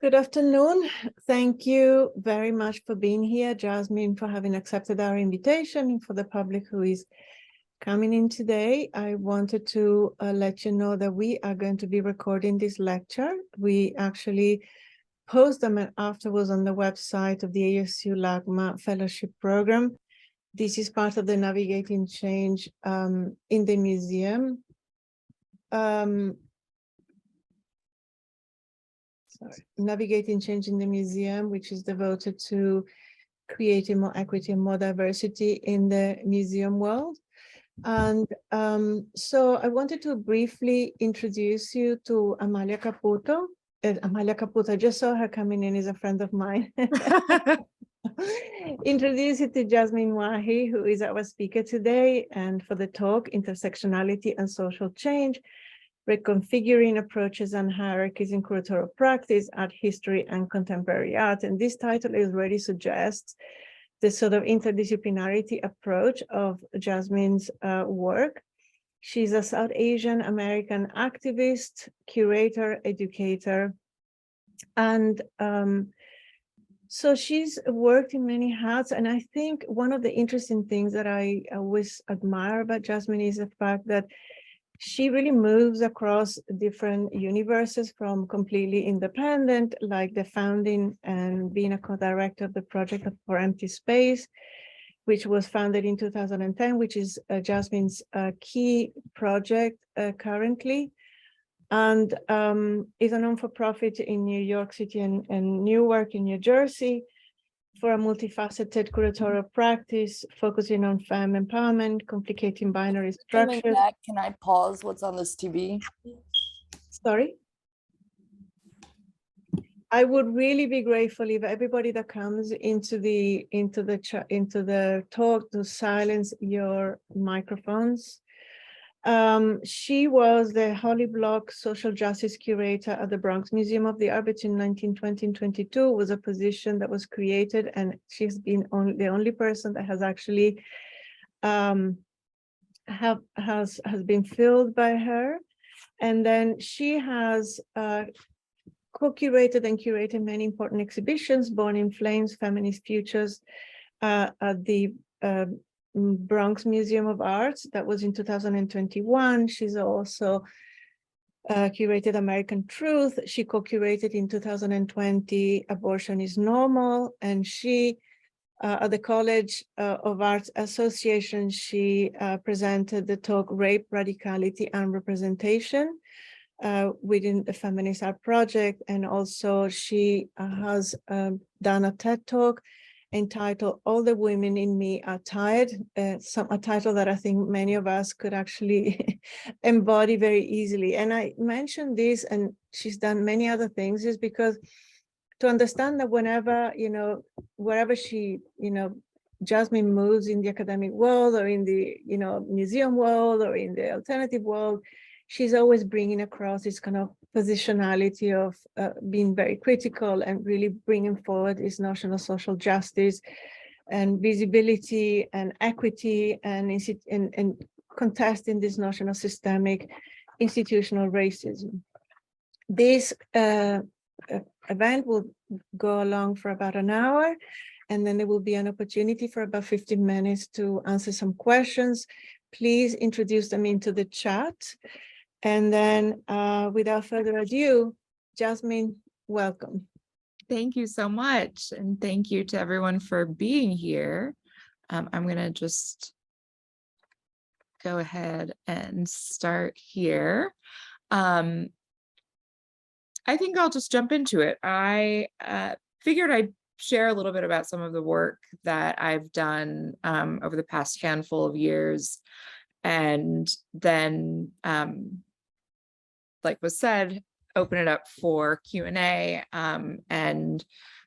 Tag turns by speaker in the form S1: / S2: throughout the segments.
S1: Good afternoon. Thank you very much for being here, Jasmine, for having accepted our invitation, and for the public who is coming in today. I wanted to let you know that we are going to be recording this lecture. We actually post them afterwards on the website of the ASU LAGMA Fellowship Program. This is part of the Navigating Change in the Museum. Navigating Change in the Museum, which is devoted to creating more equity and more diversity in the museum world. And so I wanted to briefly introduce you to Amalia Caputo. Amalia Caputo, I just saw her coming in, is a friend of mine. Introduce you to Jasmine Wahi, who is our speaker today, and for the talk, Intersectionality and Social Change, Reconfiguring Approaches and Hierarchies in Curatorial Practice, Art History and Contemporary Art. And this title already suggests the sort of interdisciplinarity approach of Jasmine's work. She's a South Asian American activist, curator, educator, and so she's worked in many hats. And I think one of the interesting things that I always admire about Jasmine is the fact that she really moves across different universes, from completely independent, like the founding and being a co-director of the project for Empty Space, which was founded in 2010, which is Jasmine's key project currently, and is a non-for-profit in New York City and Newark in New Jersey, for a multifaceted curatorial practice focusing on femme empowerment, complicating binary structures.
S2: Can I pause what's on this TV?
S1: Sorry? I would really be grateful if everybody that comes into the talk to silence your microphones. She was the Holly Block Social Justice Curator at the Bronx Museum of the Art between 1920 and 22, was a position that was created, and she's been the only person that has actually has been filled by her. And then she has co-curated and curated many important exhibitions: Born in Flames, Feminist Futures, at the Bronx Museum of Art. That was in 2021. She's also curated American Truth. She co-curated in 2020 Abortion is Normal, and she at the College of Arts Association, she presented the talk Rape, Radicality and Representation within the Feminist Art Project. And also she has done a TED Talk entitled All the Women in Me Are Tired, a title that I think many of us could actually embody very easily. And I mentioned this, and she's done many other things, is because to understand that whenever, wherever she, Jasmine moves in the academic world, or in the, museum world, or in the alternative world, she's always bringing across this kind of positionality of being very critical and really bringing forward this notion of social justice and visibility and equity, and contesting this notion of systemic institutional racism. This event will go along for about an hour, and then there will be an opportunity for about 15 minutes to answer some questions. Please introduce them into the chat. And then without further ado, Jasmine, welcome.
S3: Thank you so much. And thank you to everyone for being here. I'm going to just go ahead and start here. I think I'll just jump into it. I figured I'd share a little bit about some of the work that I've done over the past handful of years. And then, like was said, open it up for Q&A. And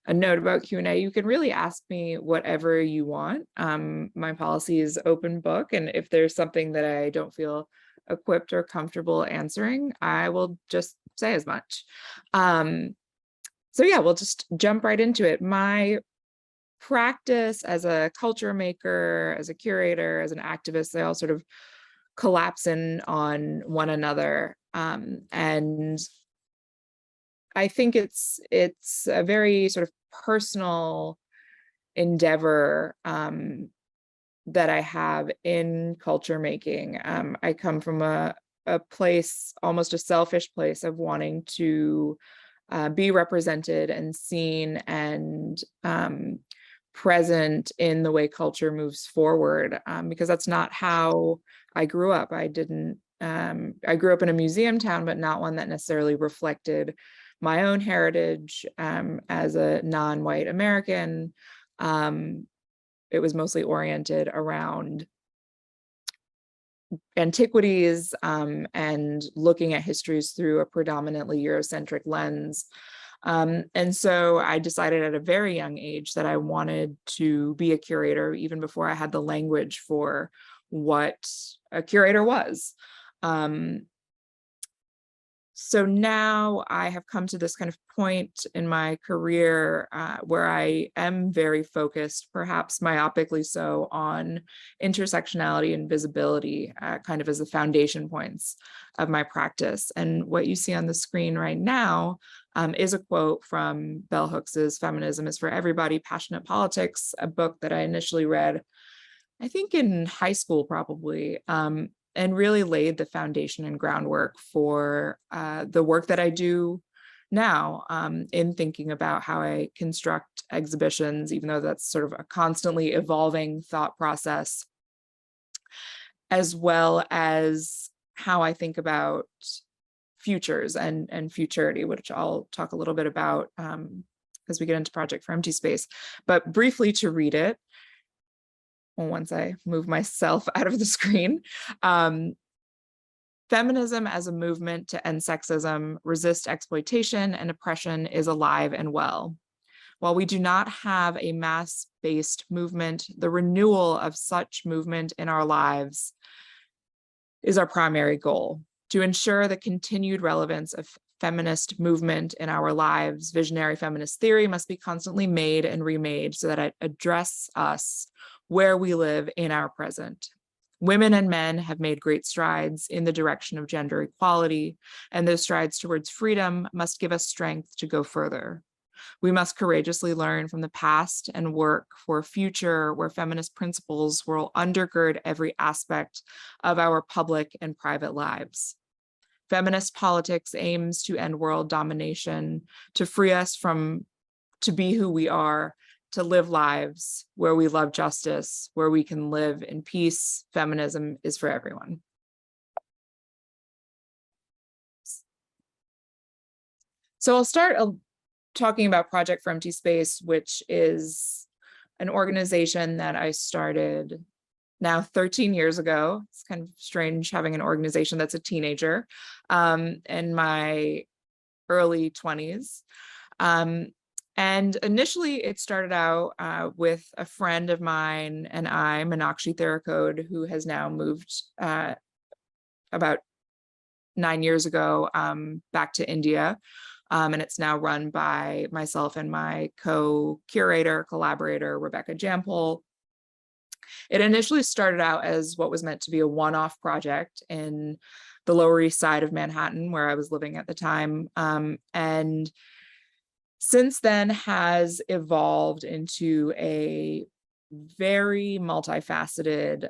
S3: a note about Q&A, you can really ask me whatever you want. My policy is open book. And if there's something that I don't feel equipped or comfortable answering, I will just say as much. So yeah, we'll just jump right into it. My practice as a culture maker, as a curator, as an activist, they all sort of collapse in on one another. And I think it's a very sort of personal endeavor that I have in culture making. I come from a place, almost a selfish place, of wanting to be represented and seen and present in the way culture moves forward, because that's not how I grew up. I grew up in a museum town, but not one that necessarily reflected my own heritage as a non-white American. It was mostly oriented around antiquities and looking at histories through a predominantly Eurocentric lens. And so I decided at a very young age that I wanted to be a curator, even before I had the language for what a curator was. So now I have come to this kind of point in my career where I am very focused, perhaps myopically so, on intersectionality and visibility, kind of as the foundation points of my practice. And what you see on the screen right now is a quote from Bell Hooks's Feminism is for Everybody, Passionate Politics, a book that I initially read, I think in high school probably, and really laid the foundation and groundwork for the work that I do now in thinking about how I construct exhibitions, even though that's sort of a constantly evolving thought process, as well as how I think about futures and futurity, which I'll talk a little bit about as we get into Project for Empty Space. But briefly, to read it, once I move myself out of the screen. Feminism as a movement to end sexism, resist exploitation and oppression is alive and well. While we do not have a mass-based movement, the renewal of such movement in our lives is our primary goal. To ensure the continued relevance of feminist movement in our lives, visionary feminist theory must be constantly made and remade so that it addresses us where we live in our present. Women and men have made great strides in the direction of gender equality, and those strides towards freedom must give us strength to go further. We must courageously learn from the past and work for a future where feminist principles will undergird every aspect of our public and private lives. Feminist politics aims to end world domination, to free us to be who we are, to live lives where we love justice, where we can live in peace. Feminism is for everyone. So I'll start talking about Project for Empty Space, which is an organization that I started now 13 years ago. It's kind of strange having an organization that's a teenager in my early 20s. And initially it started out with a friend of mine and I, Meenakshi Therakode, who has now moved about 9 years ago back to India. And it's now run by myself and my co-curator, collaborator, Rebecca Jampol. It initially started out as what was meant to be a one-off project in the Lower East Side of Manhattan, where I was living at the time. And since then has evolved into a very multifaceted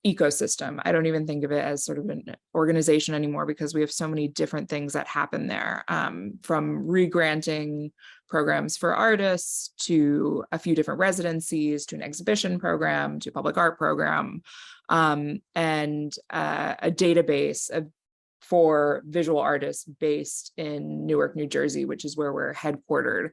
S3: ecosystem. I don't even think of it as sort of an organization anymore because we have so many different things that happen there, from re-granting programs for artists to a few different residencies to an exhibition program to a public art program, and a database for visual artists based in Newark, New Jersey, which is where we're headquartered.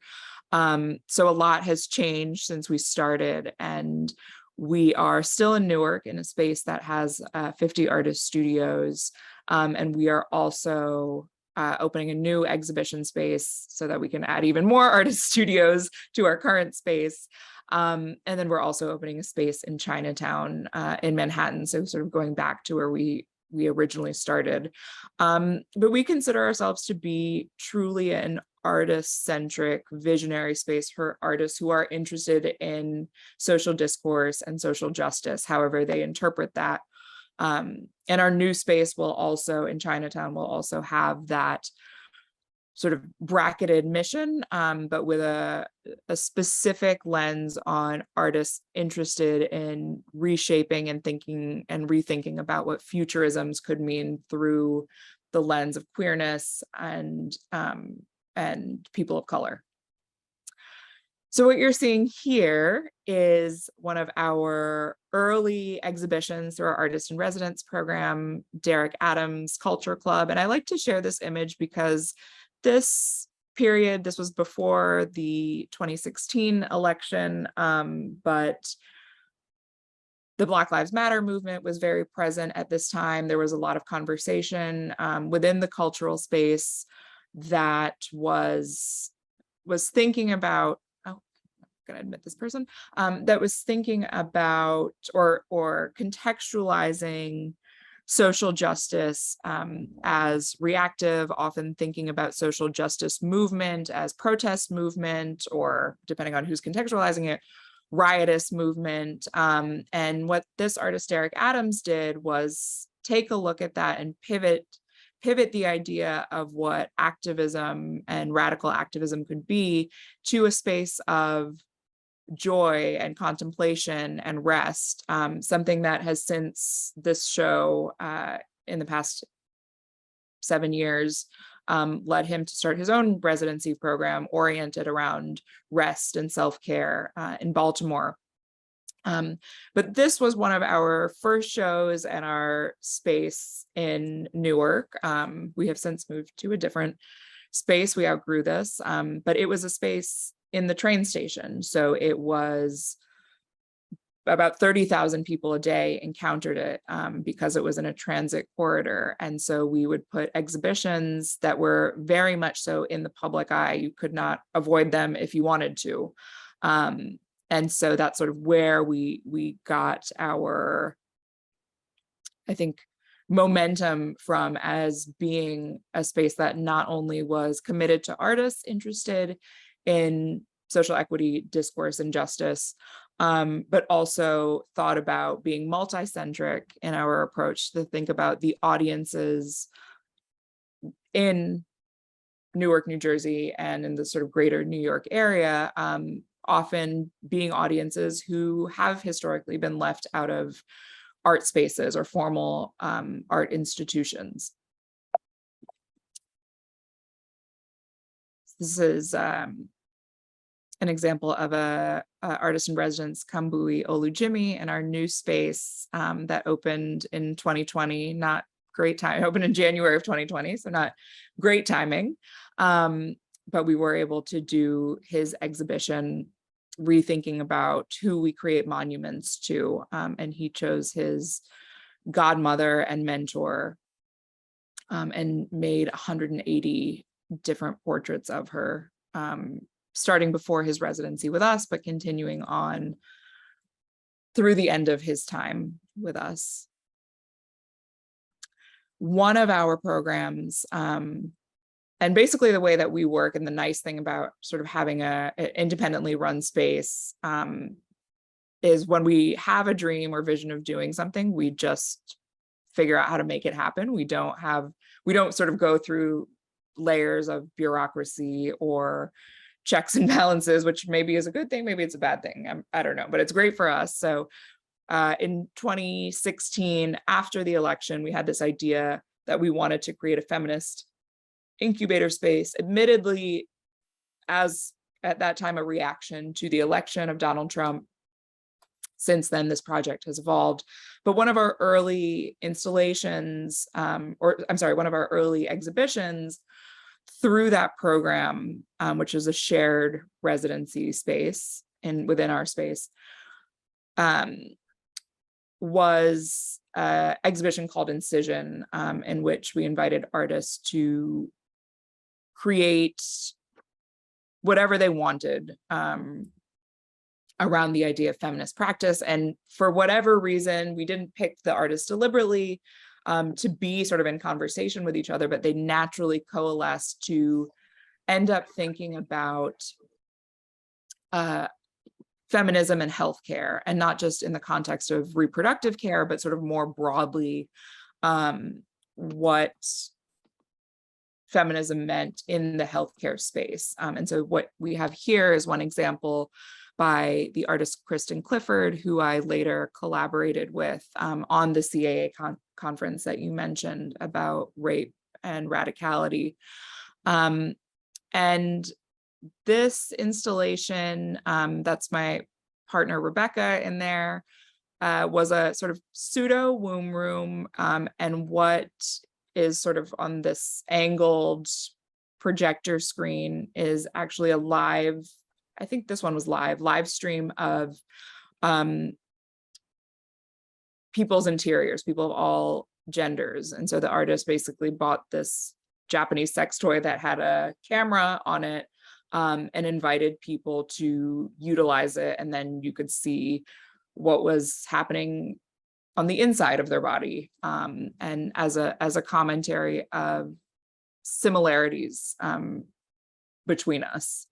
S3: So a lot has changed since we started, and we are still in Newark in a space that has 50 artist studios. And we are also opening a new exhibition space so that we can add even more artist studios to our current space. And then we're also opening a space in Chinatown in Manhattan. So sort of going back to where we originally started. But we consider ourselves to be truly an artist-centric visionary space for artists who are interested in social discourse and social justice, however they interpret that. And our new space will also, in Chinatown, will also have that sort of bracketed mission, but with a specific lens on artists interested in reshaping and thinking and rethinking about what futurisms could mean through the lens of queerness and people of color. So what you're seeing here is one of our early exhibitions through our Artist in Residence program, Derek Adams Culture Club. And I like to share this image because this period, this was before the 2016 election, but the Black Lives Matter movement was very present at this time. There was a lot of conversation within the cultural space that was thinking about, going to admit this person, that was thinking about or contextualizing social justice as reactive, often thinking about social justice movement as protest movement, or depending on who's contextualizing it, riotous movement. And what this artist, Derek Adams, did was take a look at that and pivot the idea of what activism and radical activism could be to a space of joy and contemplation and rest, something that has since this show in the past 7 years led him to start his own residency program oriented around rest and self-care in Baltimore. But this was one of our first shows in our space in Newark. We have since moved to a different space. We outgrew this, but it was a space in the train station. So it was about 30,000 people a day encountered it because it was in a transit corridor. And so we would put exhibitions that were very much so in the public eye. You could not avoid them if you wanted to. And so that's sort of where we got our, I think, momentum from, as being a space that not only was committed to artists interested in social equity, discourse, and justice, but also thought about being multi-centric in our approach to think about the audiences in Newark, New Jersey, and in the sort of greater New York area, often being audiences who have historically been left out of art spaces or formal art institutions. This is an example of a artist in residence, Kambui Olujimi, in our new space that opened in 2020. Not great time, opened in January of 2020, so not great timing. But we were able to do his exhibition rethinking about who we create monuments to. And he chose his godmother and mentor and made 180 different portraits of her, starting before his residency with us, but continuing on through the end of his time with us. One of our programs, and basically the way that we work, and the nice thing about sort of having an independently run space, is when we have a dream or vision of doing something, we just figure out how to make it happen. We don't sort of go through layers of bureaucracy or checks and balances, which maybe is a good thing, maybe it's a bad thing. I don't know, but it's great for us. So in 2016, after the election, we had this idea that we wanted to create a feminist incubator space, admittedly, as at that time, a reaction to the election of Donald Trump. Since then, this project has evolved. But one of our early installations, one of our early exhibitions through that program, which is a shared residency space within our space, was an exhibition called Incision, in which we invited artists to create whatever they wanted around the idea of feminist practice. And for whatever reason, we didn't pick the artists deliberately to be sort of in conversation with each other, but they naturally coalesced to end up thinking about feminism and healthcare, and not just in the context of reproductive care, but sort of more broadly, what feminism meant in the healthcare space. And so what we have here is one example by the artist Kristen Clifford, who I later collaborated with on the CAA conference that you mentioned about rape and radicality. And this installation, that's my partner Rebecca in there, was a sort of pseudo womb room, and what is sort of on this angled projector screen is actually a live, I think this one was live stream of people's interiors, people of all genders. And so the artist basically bought this Japanese sex toy that had a camera on it, and invited people to utilize it. And then you could see what was happening on the inside of their body, and as a commentary of similarities between us.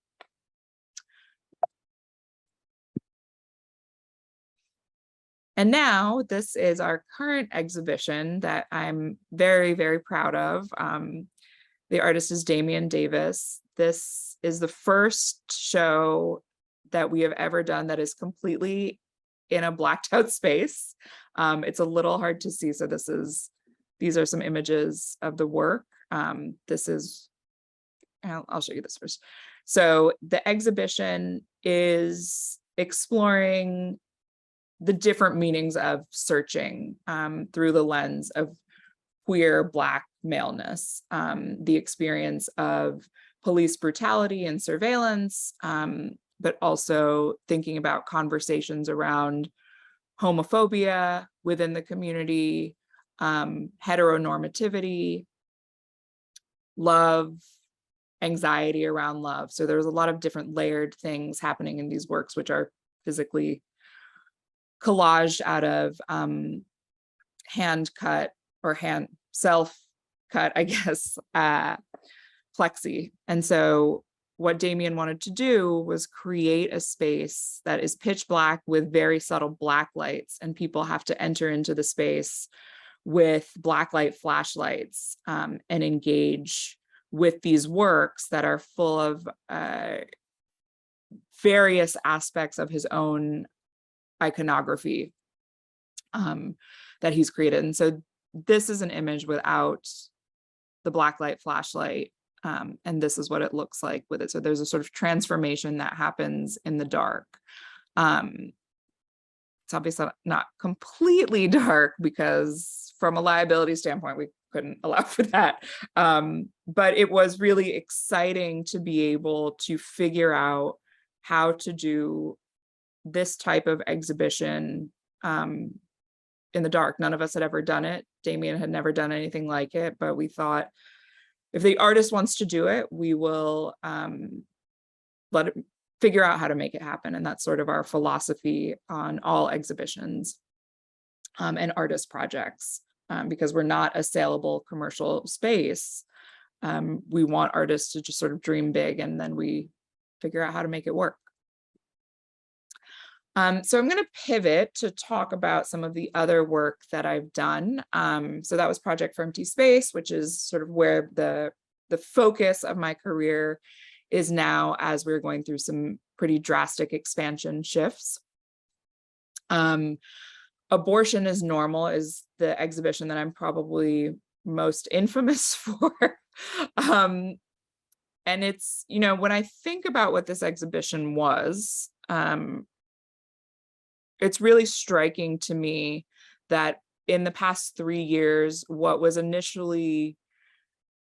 S3: And now this is our current exhibition that I'm very, very proud of. The artist is Damian Davis. This is the first show that we have ever done that is completely in a blacked out space. It's a little hard to see. So these are some images of the work. This is, I'll show you this first. So the exhibition is exploring the different meanings of searching through the lens of queer Black maleness, the experience of police brutality and surveillance, but also thinking about conversations around homophobia within the community, heteronormativity, love, anxiety around love. So there's a lot of different layered things happening in these works, which are physically collaged out of hand cut or self cut, I guess, plexi. And so what Damian wanted to do was create a space that is pitch black with very subtle black lights, and people have to enter into the space with black light flashlights and engage with these works that are full of various aspects of his own iconography that he's created. And so this is an image without the blacklight flashlight, and this is what it looks like with it. So there's a sort of transformation that happens in the dark. It's obviously not completely dark because from a liability standpoint, we couldn't allow for that. But it was really exciting to be able to figure out how to do this type of exhibition in the dark. None of us had ever done it. Damian had never done anything like it, but we thought if the artist wants to do it, we will let it figure out how to make it happen. And that's sort of our philosophy on all exhibitions and artist projects, because we're not a saleable commercial space. We want artists to just sort of dream big, and then we figure out how to make it work. So I'm going to pivot to talk about some of the other work that I've done. So that was Project for Empty Space, which is sort of where the focus of my career is now, as we're going through some pretty drastic expansion shifts. Abortion is Normal is the exhibition that I'm probably most infamous for. And it's, you know, when I think about what this exhibition was, it's really striking to me that in the past 3 years, what was initially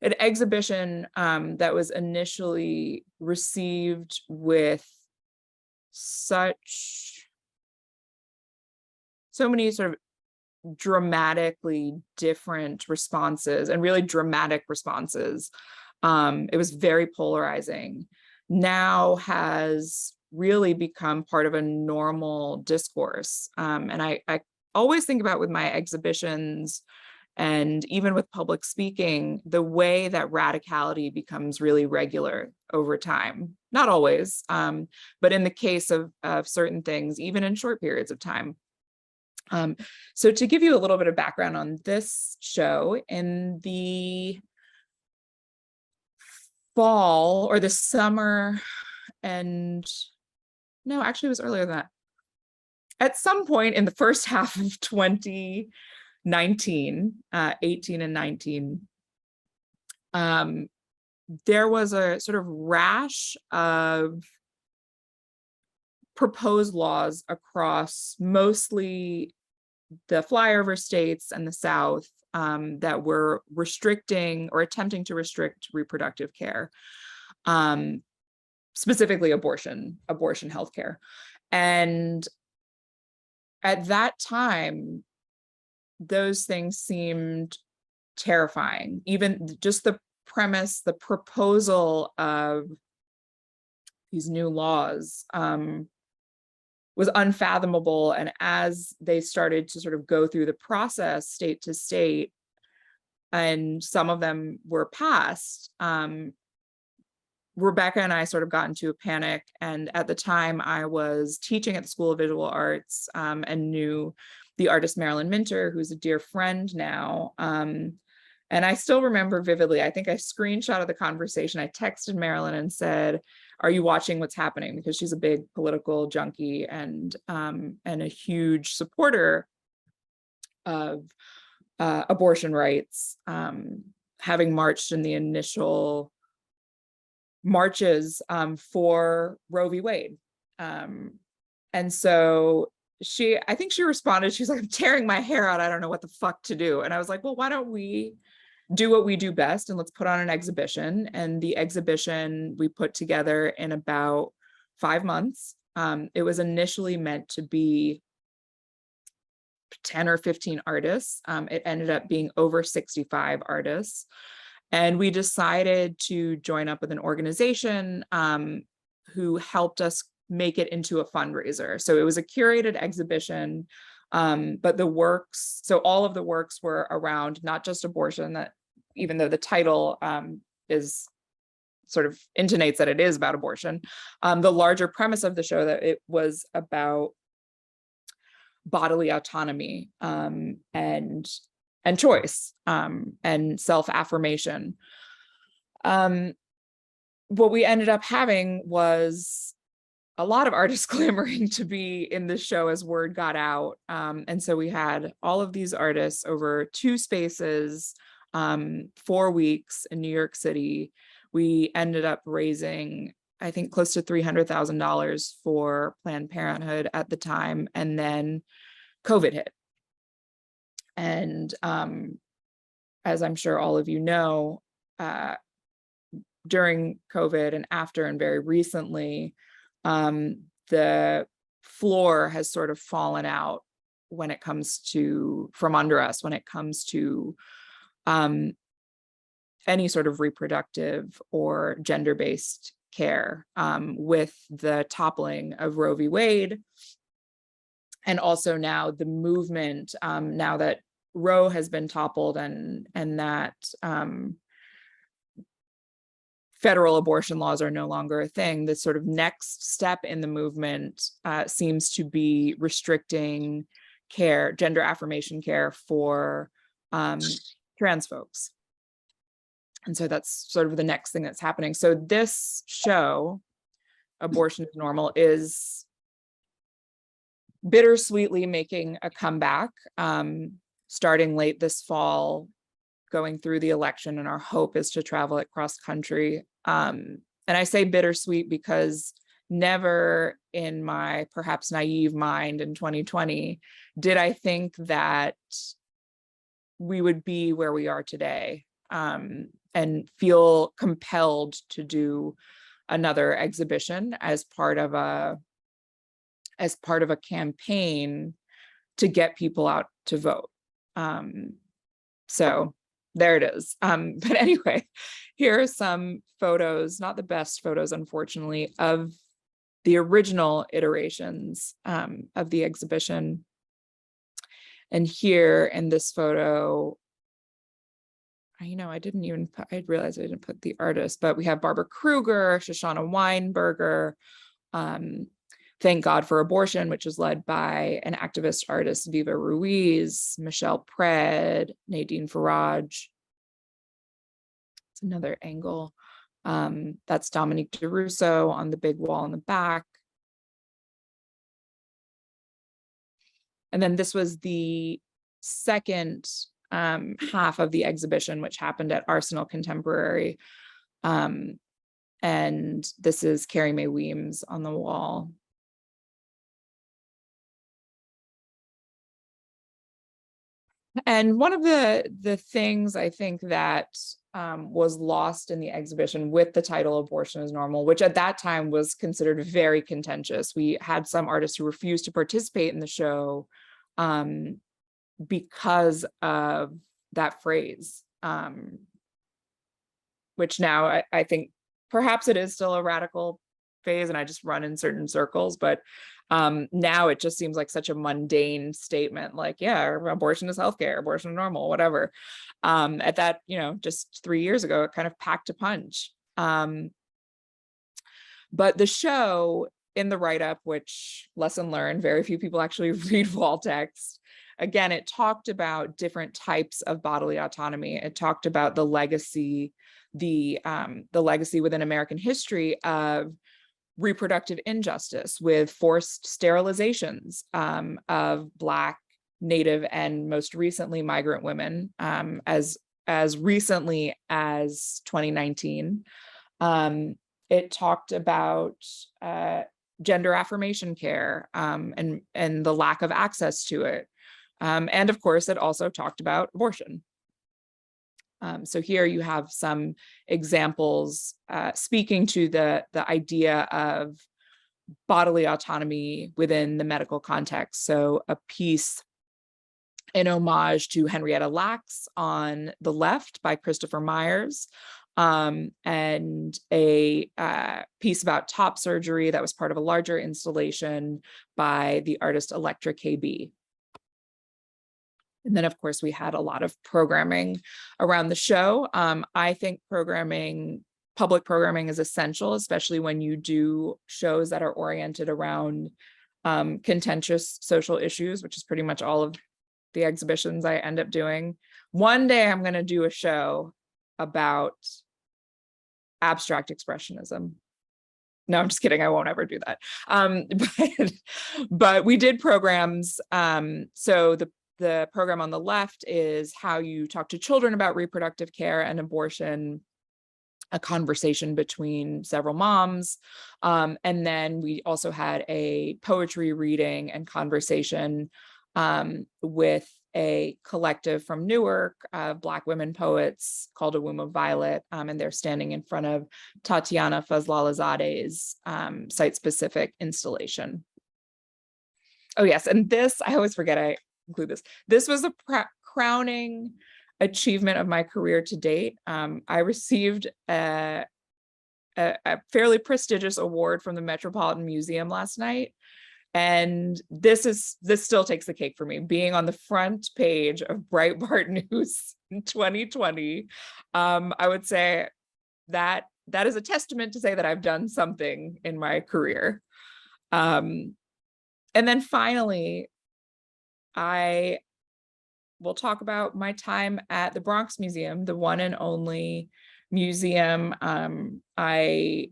S3: an exhibition that was initially received with so many sort of dramatically different responses and really dramatic responses. It was very polarizing. Now has really become part of a normal discourse. And I always think about with my exhibitions and even with public speaking, the way that radicality becomes really regular over time. Not always, but in the case of certain things, even in short periods of time. So to give you a little bit of background on this show, in the fall or the summer, and no, actually it was earlier than that. At some point in the first half of 2019, 18 and 19, there was a sort of rash of proposed laws across mostly the flyover states and the South that were restricting or attempting to restrict reproductive care, specifically abortion healthcare. And at that time, those things seemed terrifying. Even just the premise, the proposal of these new laws was unfathomable. And as they started to sort of go through the process state to state, and some of them were passed, Rebecca and I sort of got into a panic. And at the time I was teaching at the School of Visual Arts and knew the artist Marilyn Minter, who's a dear friend now. And I still remember vividly, I think I screenshotted the conversation. I texted Marilyn and said, "Are you watching what's happening?" Because she's a big political junkie and a huge supporter of abortion rights, having marched in the initial marches for Roe v. Wade. And so I think she responded, she's like, "I'm tearing my hair out. I don't know what the fuck to do." And I was like, well, why don't we do what we do best and let's put on an exhibition. And the exhibition we put together in about 5 months. It was initially meant to be 10 or 15 artists. It ended up being over 65 artists. And we decided to join up with an organization who helped us make it into a fundraiser. So it was a curated exhibition, but the works, so all of the works were around not just abortion, that even though the title is sort of intonates that it is about abortion, the larger premise of the show that it was about bodily autonomy and choice and self-affirmation. What we ended up having was a lot of artists clamoring to be in this show as word got out. And so we had all of these artists over 2 spaces, 4 weeks in New York City. We ended up raising, I think, close to $300,000 for Planned Parenthood at the time. And then COVID hit. And as I'm sure all of you know, during COVID and after and very recently, the floor has sort of fallen out when it comes to, from under us, when it comes to any sort of reproductive or gender-based care, with the toppling of Roe v. Wade. And also now the movement, now that Roe has been toppled and that federal abortion laws are no longer a thing, the sort of next step in the movement seems to be restricting care, gender affirmation care for trans folks. And so that's sort of the next thing that's happening. So this show, Abortion is Normal, is bittersweetly making a comeback, starting late this fall, going through the election, and our hope is to travel it cross country. And I say bittersweet because never in my perhaps naive mind in 2020 did I think that we would be where we are today, and feel compelled to do another exhibition as part of a campaign to get people out to vote. So there it is. But anyway, here are some photos, not the best photos, unfortunately, of the original iterations of the exhibition. And here in this photo, I realized I didn't put the artist, but we have Barbara Kruger, Shoshana Weinberger, Thank God for Abortion, which is led by an activist artist, Viva Ruiz, Michelle Pred, Nadine Faraj. It's another angle. That's Dominique DeRusso on the big wall in the back. And then this was the second half of the exhibition, which happened at Arsenal Contemporary. And this is Carrie Mae Weems on the wall. And one of the things I think that was lost in the exhibition with the title Abortion is Normal, which at that time was considered very contentious. We had some artists who refused to participate in the show because of that phrase, which now I think perhaps it is still a radical phase and I just run in certain circles, but now it just seems like such a mundane statement, like, yeah, abortion is healthcare, abortion is normal, whatever. At that, just 3 years ago, it kind of packed a punch. But the show in the write-up, which lesson learned, very few people actually read wall text. Again, it talked about different types of bodily autonomy. It talked about the legacy, the legacy within American history of reproductive injustice with forced sterilizations of Black, Native, and most recently migrant women, as recently as 2019. It talked about gender affirmation care and the lack of access to it. And of course, it also talked about abortion. So here you have some examples speaking to the idea of bodily autonomy within the medical context. So a piece in homage to Henrietta Lacks on the left by Christopher Myers, and a piece about top surgery that was part of a larger installation by the artist Electra KB. And then, of course, we had a lot of programming around the show. I think public programming is essential, especially when you do shows that are oriented around contentious social issues, which is pretty much all of the exhibitions I end up doing. One day I'm going to do a show about abstract expressionism. No, I'm just kidding. I won't ever do that. But we did programs. So the program on the left is how you talk to children about reproductive care and abortion, a conversation between several moms. And then we also had a poetry reading and conversation with a collective from Newark of Black women poets called A Womb of Violet. And they're standing in front of Tatiana Fazlalazade's site-specific installation. Oh yes, and this, I always forget I include this. This was a crowning achievement of my career to date. I received a fairly prestigious award from the Metropolitan Museum last night. And this still takes the cake for me, being on the front page of Breitbart News in 2020. I would say that is a testament to say that I've done something in my career. And then finally, I will talk about my time at the Bronx Museum, the one and only museum I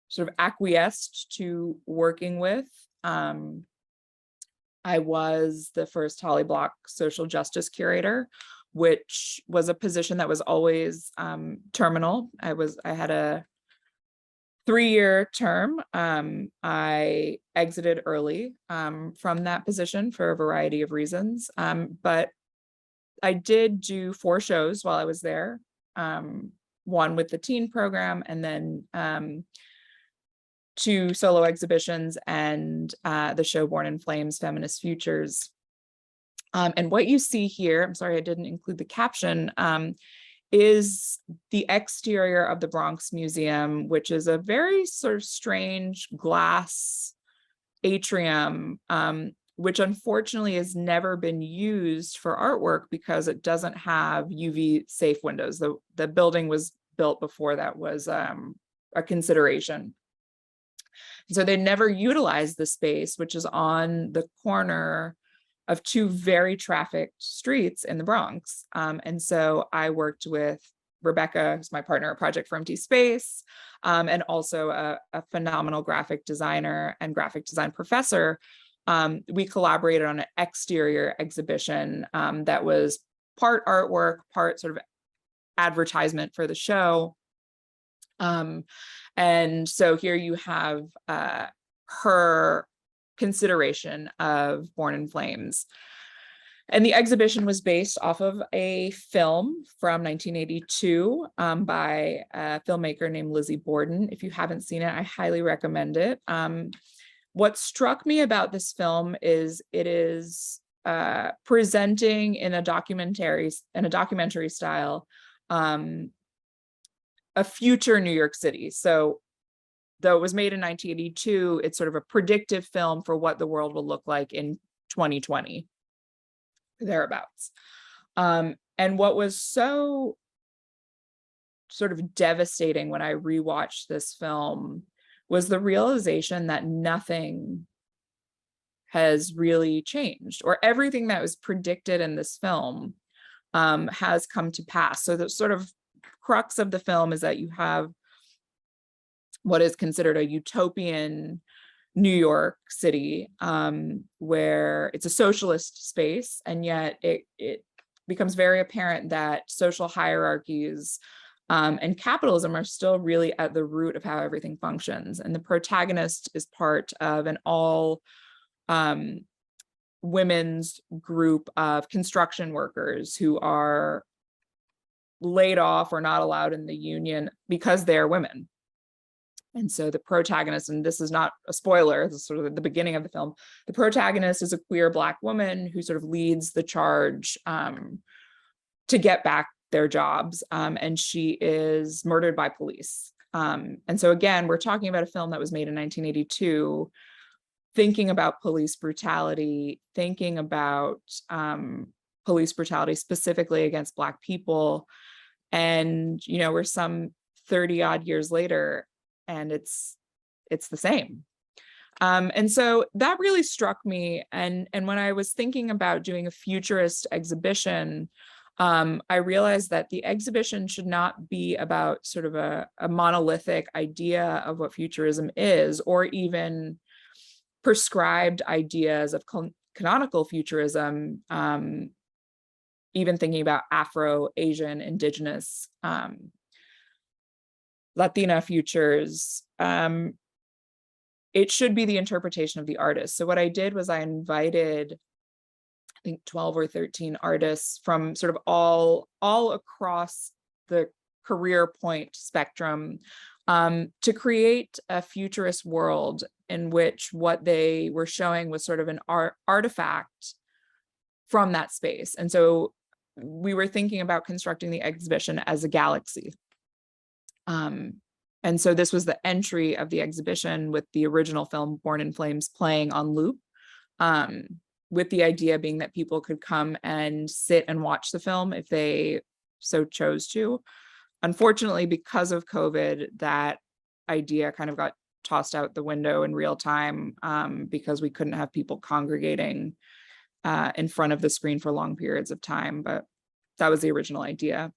S3: sort of acquiesced to working with. I was the first Holly Block social justice curator, which was a position that was always terminal. I had a 3-year term. I exited early from that position for a variety of reasons, but I did do 4 shows while I was there, one with the teen program, and then 2 solo exhibitions and the show Born in Flames, Feminist Futures. And what you see here, I'm sorry I didn't include the caption, is the exterior of the Bronx Museum, which is a very sort of strange glass atrium, which unfortunately has never been used for artwork because it doesn't have UV safe windows. The building was built before that was a consideration. So they never utilized the space, which is on the corner of 2 very trafficked streets in the Bronx. And so I worked with Rebecca, who's my partner at Project for Empty Space, and also a phenomenal graphic designer and graphic design professor, we collaborated on an exterior exhibition that was part artwork, part sort of advertisement for the show. And so here you have her consideration of Born in Flames. And the exhibition was based off of a film from 1982 by a filmmaker named Lizzie Borden. If you haven't seen it, I highly recommend it. What struck me about this film is it is presenting in a documentary style a future New York City. So though it was made in 1982, it's sort of a predictive film for what the world will look like in 2020. Thereabouts. And what was so sort of devastating when I rewatched this film was the realization that nothing has really changed, or everything that was predicted in this film has come to pass. So the sort of crux of the film is that you have what is considered a utopian New York City, where it's a socialist space, and yet it becomes very apparent that social hierarchies and capitalism are still really at the root of how everything functions. And the protagonist is part of an all women's group of construction workers who are laid off or not allowed in the union because they're women. And so the protagonist, and this is not a spoiler, this is sort of the beginning of the film, the protagonist is a queer Black woman who sort of leads the charge to get back their jobs, and she is murdered by police. And so again, we're talking about a film that was made in 1982, thinking about police brutality, thinking about police brutality specifically against Black people. And, you know, we're some 30 odd years later, and it's the same. And so that really struck me. And when I was thinking about doing a futurist exhibition, I realized that the exhibition should not be about sort of a monolithic idea of what futurism is, or even prescribed ideas of canonical futurism, even thinking about Afro, Asian, Indigenous, Latina futures. It should be the interpretation of the artist. So what I did was I invited, I think 12 or 13 artists from sort of all across the career point spectrum to create a futurist world in which what they were showing was sort of an artifact from that space. And so we were thinking about constructing the exhibition as a galaxy. And so this was the entry of the exhibition, with the original film Born in Flames playing on loop, with the idea being that people could come and sit and watch the film if they so chose to. Unfortunately, because of COVID, that idea kind of got tossed out the window in real time, because we couldn't have people congregating in front of the screen for long periods of time, but that was the original idea.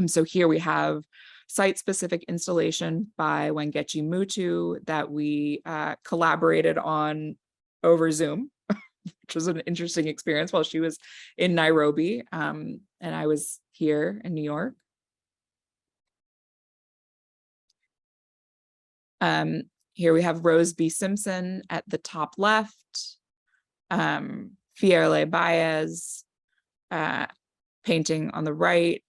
S3: So here we have site-specific installation by Wangechi Mutu that we collaborated on over Zoom, which was an interesting experience while she was in Nairobi, and I was here in New York. Here we have Rose B. Simpson at the top left, Fierle Baez painting on the right,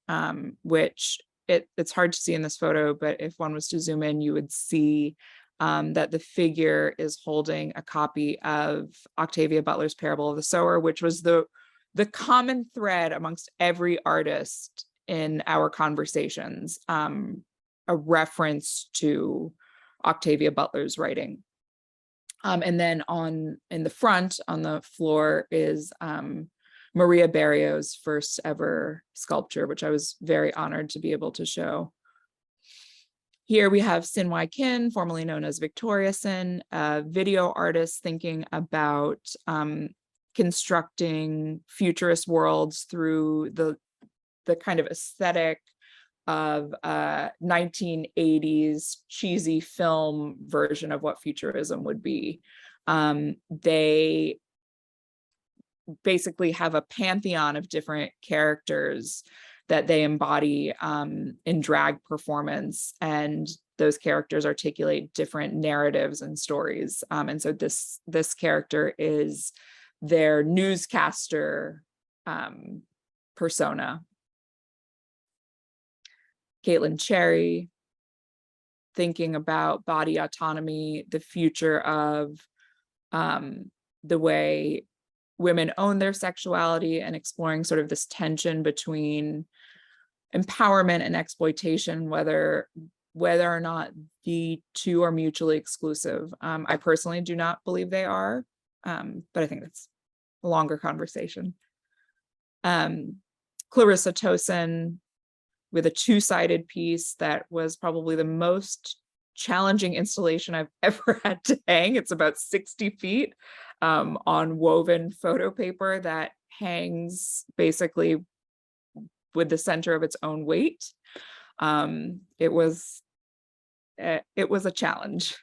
S3: which it's hard to see in this photo, but if one was to zoom in, you would see that the figure is holding a copy of Octavia Butler's Parable of the Sower, which was the common thread amongst every artist in our conversations, a reference to Octavia Butler's writing. And then in the front on the floor is Maria Berrio's first ever sculpture, which I was very honored to be able to show. Here we have Sin Wai Kin, formerly known as Victoria Sin, a video artist thinking about constructing futurist worlds through the kind of aesthetic of a 1980s cheesy film version of what futurism would be. They basically have a pantheon of different characters that they embody in drag performance, and those characters articulate different narratives and stories. And so this character is their newscaster persona. Caitlin Cherry, thinking about body autonomy, the future of the way women own their sexuality, and exploring sort of this tension between empowerment and exploitation, whether or not the two are mutually exclusive. I personally do not believe they are, but I think that's a longer conversation. Clarissa Tosin, with a two-sided piece that was probably the most challenging installation I've ever had to hang. It's about 60 feet on woven photo paper that hangs basically with the center of its own weight. It was a challenge.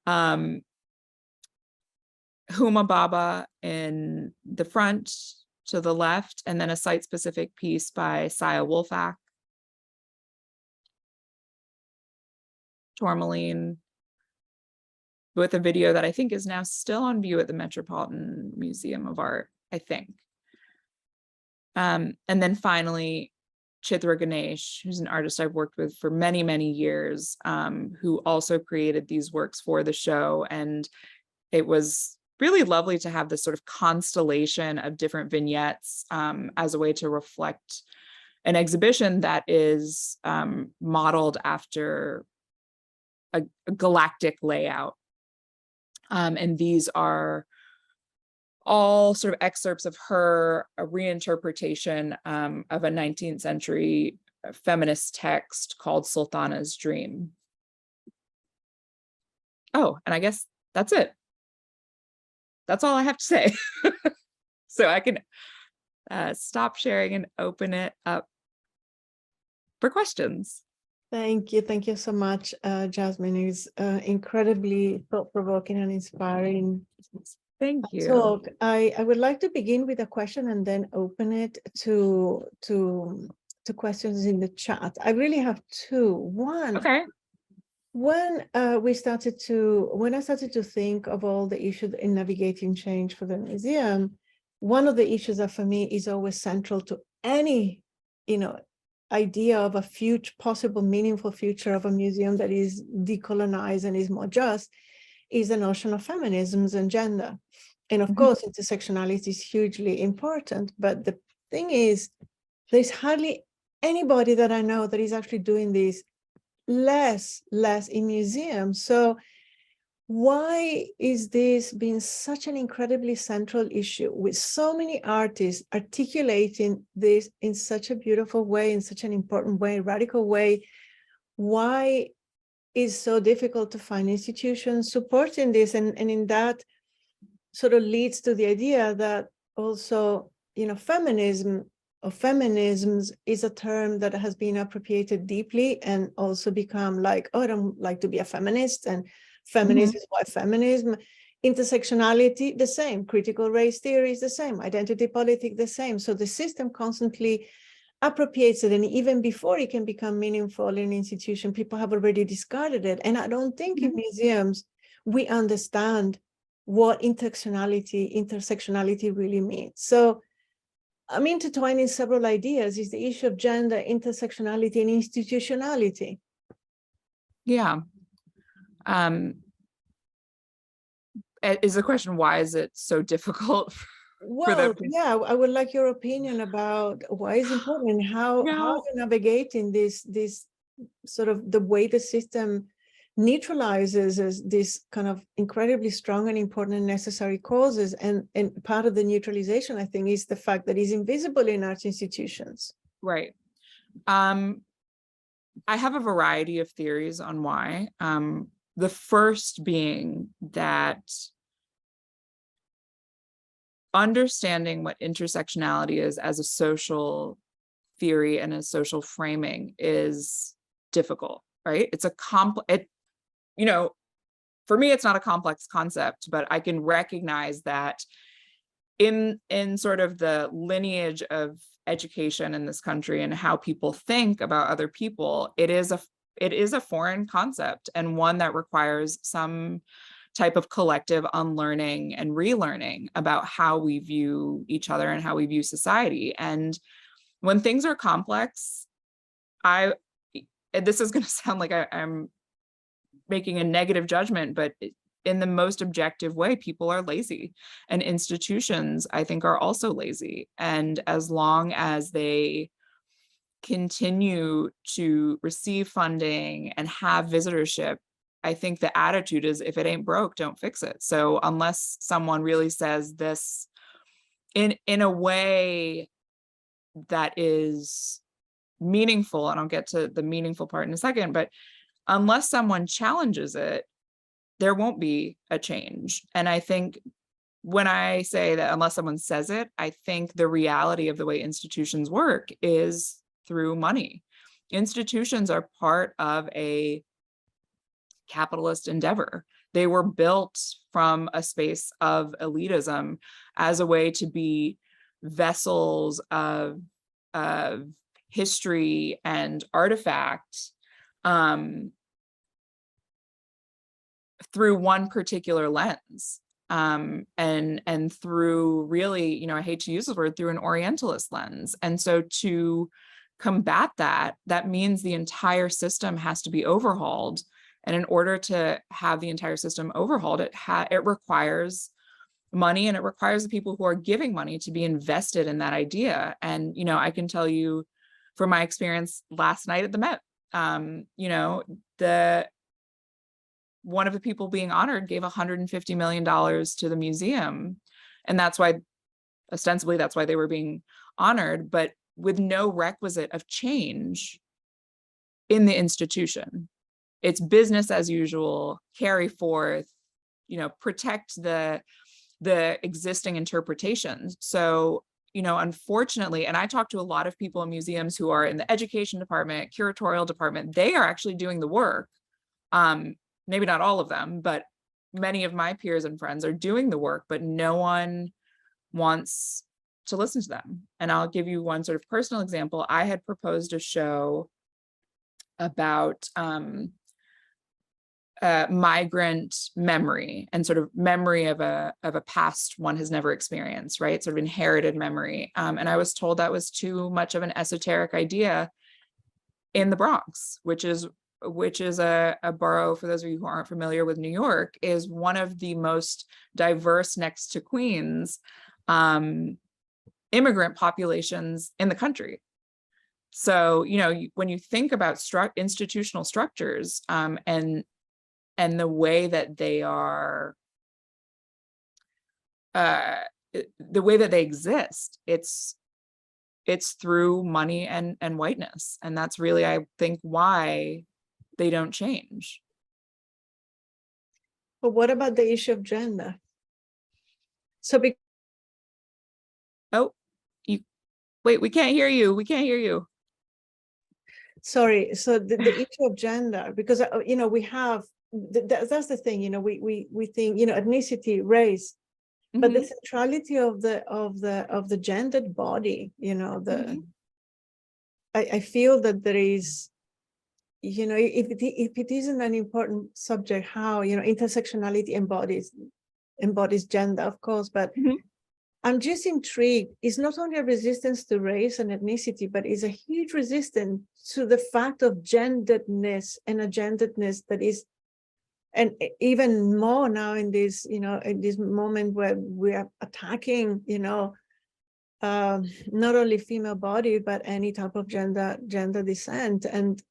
S3: Huma Baba in the front to the left, and then a site-specific piece by Saya Wolfak. Tourmaline, with a video that I think is now still on view at the Metropolitan Museum of Art, I think. And then finally, Chitra Ganesh, who's an artist I've worked with for many, many years, who also created these works for the show. And it was really lovely to have this sort of constellation of different vignettes as a way to reflect an exhibition that is modeled after a galactic layout. And these are all sort of excerpts of her reinterpretation of a 19th century feminist text called Sultana's Dream. Oh, and I guess that's it. That's all I have to say. So I can stop sharing and open it up for questions.
S1: Thank you so much, Jasmine. It's incredibly thought-provoking and inspiring.
S3: Thank you.
S1: Talk. I would like to begin with a question and then open it to questions in the chat. I really have two. One,
S3: okay.
S1: When I started to think of all the issues in navigating change for the museum, one of the issues that for me is always central to any, idea of a future, possible meaningful future of a museum that is decolonized and is more just, is the notion of feminisms and gender. And of course, intersectionality is hugely important. But the thing is, there's hardly anybody that I know that is actually doing this less in museums. So why is this being such an incredibly central issue with so many artists articulating this in such a beautiful way, in such an important way, radical way? Why is so difficult to find institutions supporting this? And in that sort of leads to the idea that also, feminism or feminisms is a term that has been appropriated deeply and also become like, oh, I don't like to be a feminist, and feminism is white feminism. Intersectionality, the same. Critical race theory is the same. Identity politics, the same. So the system constantly appropriates it, and even before it can become meaningful in an institution, people have already discarded it. And I don't think in museums we understand what intersectionality really means. So I'm intertwining several ideas. Is the issue of gender, intersectionality, and institutionality.
S3: Yeah. Is the question, why is it so difficult?
S1: Well, yeah, I would like your opinion about why it's important and how you're navigating this sort of the way the system neutralizes this kind of incredibly strong and important and necessary causes. And part of the neutralization, I think, is the fact that it's invisible in arts institutions.
S3: Right. I have a variety of theories on why. The first being that understanding what intersectionality is as a social theory and a social framing is difficult, right? It's a for me, it's not a complex concept, but I can recognize that in sort of the lineage of education in this country and how people think about other people, it is a foreign concept, and one that requires some type of collective unlearning and relearning about how we view each other and how we view society. And when things are complex, this is going to sound like I'm making a negative judgment, but in the most objective way, people are lazy, and institutions, I think, are also lazy. And as long as they continue to receive funding and have visitorship, I think the attitude is, if it ain't broke, don't fix it. So unless someone really says this in a way that is meaningful, and I'll get to the meaningful part in a second, but unless someone challenges it, there won't be a change. And I think when I say that unless someone says it, I think the reality of the way institutions work is through money. Institutions are part of a capitalist endeavor. They were built from a space of elitism as a way to be vessels of history and artifact through one particular lens. And through really, I hate to use the word, through an Orientalist lens. And so to combat that means the entire system has to be overhauled. And in order to have the entire system overhauled, it requires money, and it requires the people who are giving money to be invested in that idea. And, I can tell you from my experience last night at the Met, one of the people being honored gave $150 million to the museum. And that's why, ostensibly, that's why they were being honored, but with no requisite of change in the institution. It's business as usual, carry forth, protect the existing interpretations. So, unfortunately, and I talk to a lot of people in museums who are in the education department, curatorial department, they are actually doing the work. Maybe not all of them, but many of my peers and friends are doing the work, but no one wants to listen to them. And I'll give you one sort of personal example. I had proposed a show about migrant memory and sort of memory of a past one has never experienced, right? Sort of inherited memory. And I was told that was too much of an esoteric idea in the Bronx, which is a borough, for those of you who aren't familiar with New York, is one of the most diverse, next to Queens, immigrant populations in the country. So, when you think about institutional structures and the way that they are, the way that they exist, it's through money and whiteness. And that's really, I think, why they don't change.
S1: But what about the issue of gender? So
S3: wait, we can't hear you. We can't hear you.
S1: Sorry. So the issue of gender, because we have that's the thing. We think ethnicity, race, but the centrality of the gendered body. I feel that there is. If it isn't an important subject, how intersectionality embodies gender, of course, but I'm just intrigued. It's not only a resistance to race and ethnicity, but it's a huge resistance to the fact of genderedness and a genderedness that is, and even more now in this moment where we are attacking not only female body but any type of gender dissent. And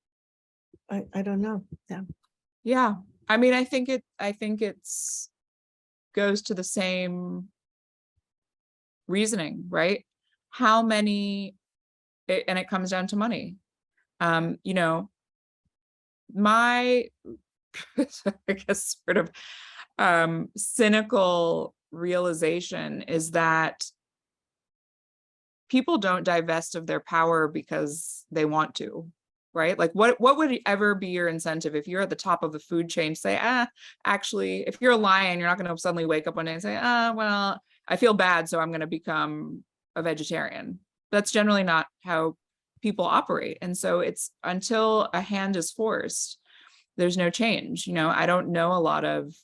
S1: I don't know.
S3: Yeah. I mean, I think it's goes to the same reasoning, right? How many, and it comes down to money. My, I guess, sort of cynical realization is that people don't divest of their power because they want to, right? Like what would ever be your incentive if you're at the top of the food chain to say, actually, if you're a lion, you're not going to suddenly wake up one day and say, well, I feel bad, so I'm going to become a vegetarian. That's generally not how people operate. And so it's until a hand is forced, there's no change. You know, I don't know a lot of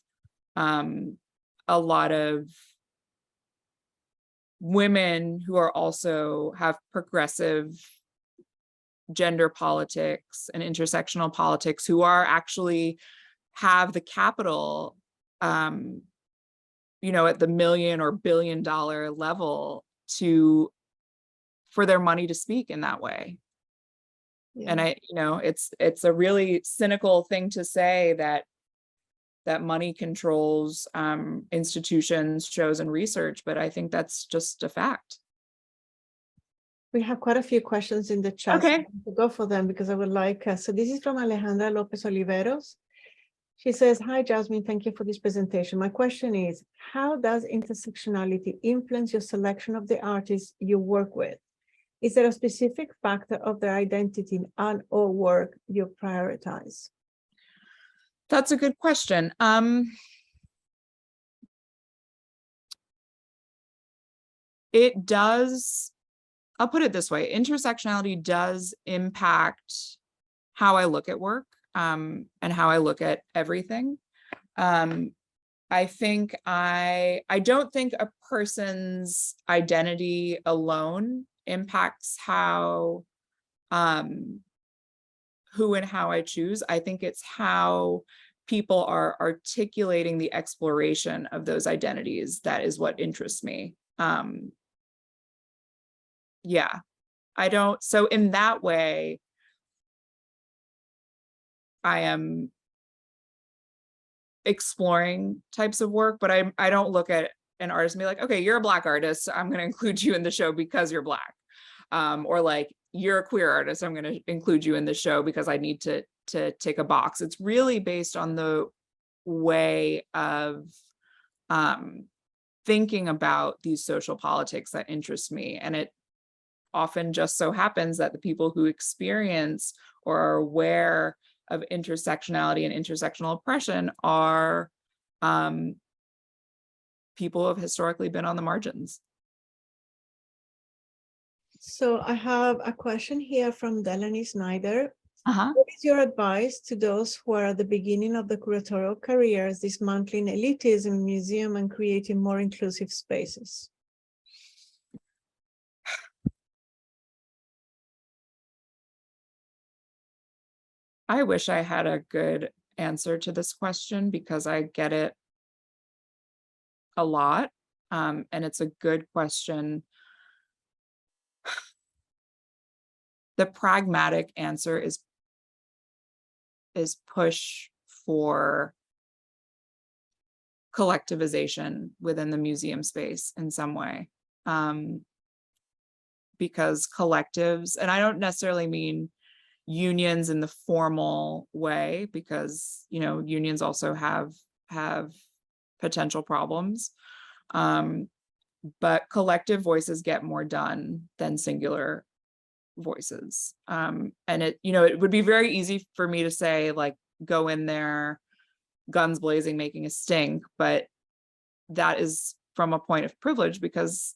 S3: women who are also have progressive gender politics and intersectional politics who are actually have the capital, you know, at the $1 million or $1 billion level for their money to speak in that way.
S1: Yeah.
S3: And you know, it's a really cynical thing to say that money controls institutions, shows, and research, but I think that's just a fact.
S1: We have quite a few questions in the chat.
S3: Okay.
S1: So I'm going to go for them because I would like, so this is from Alejandra Lopez Oliveros. She says, hi, Jasmine, thank you for this presentation. My question is, how does intersectionality influence your selection of the artists you work with? Is there a specific factor of their identity and or work you prioritize?
S3: That's a good question. It does, I'll put it this way, intersectionality does impact how I look at work, and how I look at everything. I think I don't think a person's identity alone impacts how, who and how I choose. I think it's how people are articulating the exploration of those identities that is what interests me. Yeah, I don't, so in that way, I am exploring types of work, but I don't look at an artist and be like, okay, you're a Black artist, I'm going to include you in the show because you're Black. Or like, you're a queer artist, I'm going to include you in the show because I need to tick a box. It's really based on the way of thinking about these social politics that interest me. And it often just so happens that the people who experience or are aware of intersectionality and intersectional oppression are people who have historically been on the margins.
S1: So I have a question here from Delaney Snyder.
S3: Uh-huh.
S1: What is your advice to those who are at the beginning of the curatorial careers, dismantling elitism in museum and creating more inclusive spaces?
S3: I wish I had a good answer to this question because I get it a lot, and it's a good question. The pragmatic answer is push for collectivization within the museum space in some way, because collectives, and I don't necessarily mean unions in the formal way, because you know unions also have potential problems, but collective voices get more done than singular voices. And it, you know, it would be very easy for me to say, like, go in there guns blazing making a stink, but that is from a point of privilege because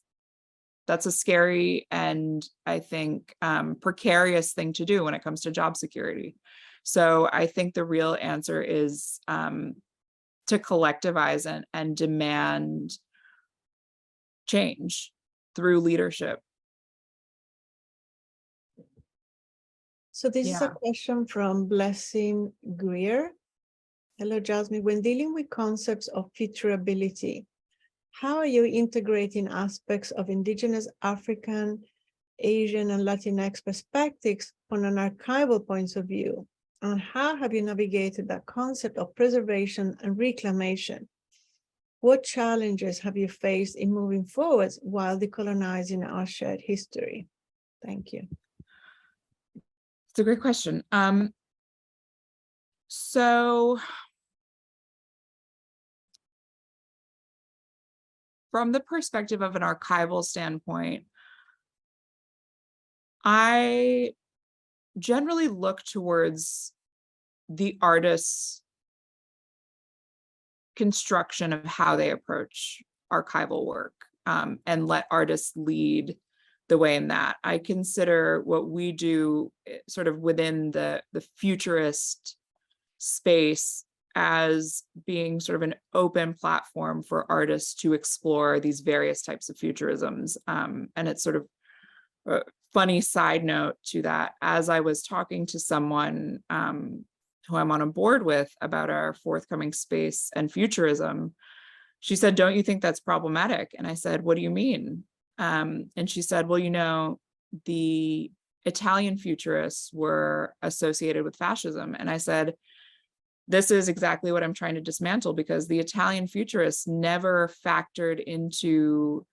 S3: that's a scary and I think precarious thing to do when it comes to job security. So I think the real answer is to collectivize and demand change through leadership.
S1: So this is a question from Blessing Greer. Hello, Jasmine. When dealing with concepts of futurability, how are you integrating aspects of Indigenous, African, Asian, and Latinx perspectives on an archival point of view? And how have you navigated that concept of preservation and reclamation? What challenges have you faced in moving forward while decolonizing our shared history? Thank you.
S3: It's a great question. So from the perspective of an archival standpoint, I generally look towards the artist's construction of how they approach archival work, and let artists lead the way in that. I consider what we do sort of within the futurist space as being sort of an open platform for artists to explore these various types of futurisms. And it's sort of a funny side note to that. As I was talking to someone who I'm on a board with about our forthcoming space and futurism, she said, "Don't you think that's problematic?" And I said, "What do you mean?" And she said, "Well, you know, the Italian futurists were associated with fascism." And I said, this is exactly what I'm trying to dismantle, because the Italian futurists never factored into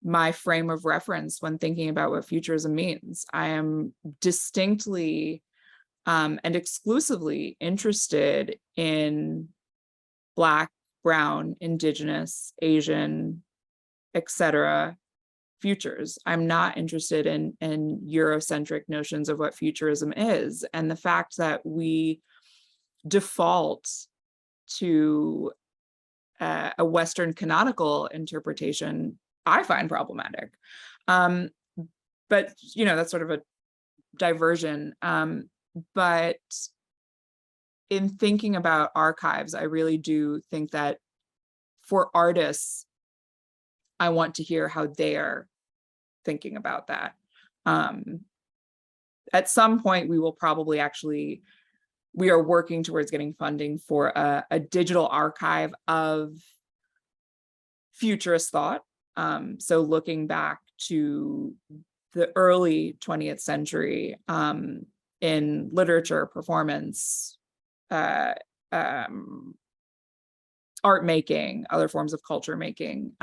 S3: my frame of reference when thinking about what futurism means. I am distinctly and exclusively interested in Black, Brown, Indigenous, Asian, etc. futures. I'm not interested in Eurocentric notions of what futurism is. And the fact that we default to a Western canonical interpretation, I find problematic. But, you know, that's sort of a diversion. But in thinking about archives, I really do think that for artists, I want to hear how they're thinking about that. At some point, we will probably actually, we are working towards getting funding for a digital archive of futurist thought. So looking back to the early 20th century in literature, performance, art making, other forms of culture making.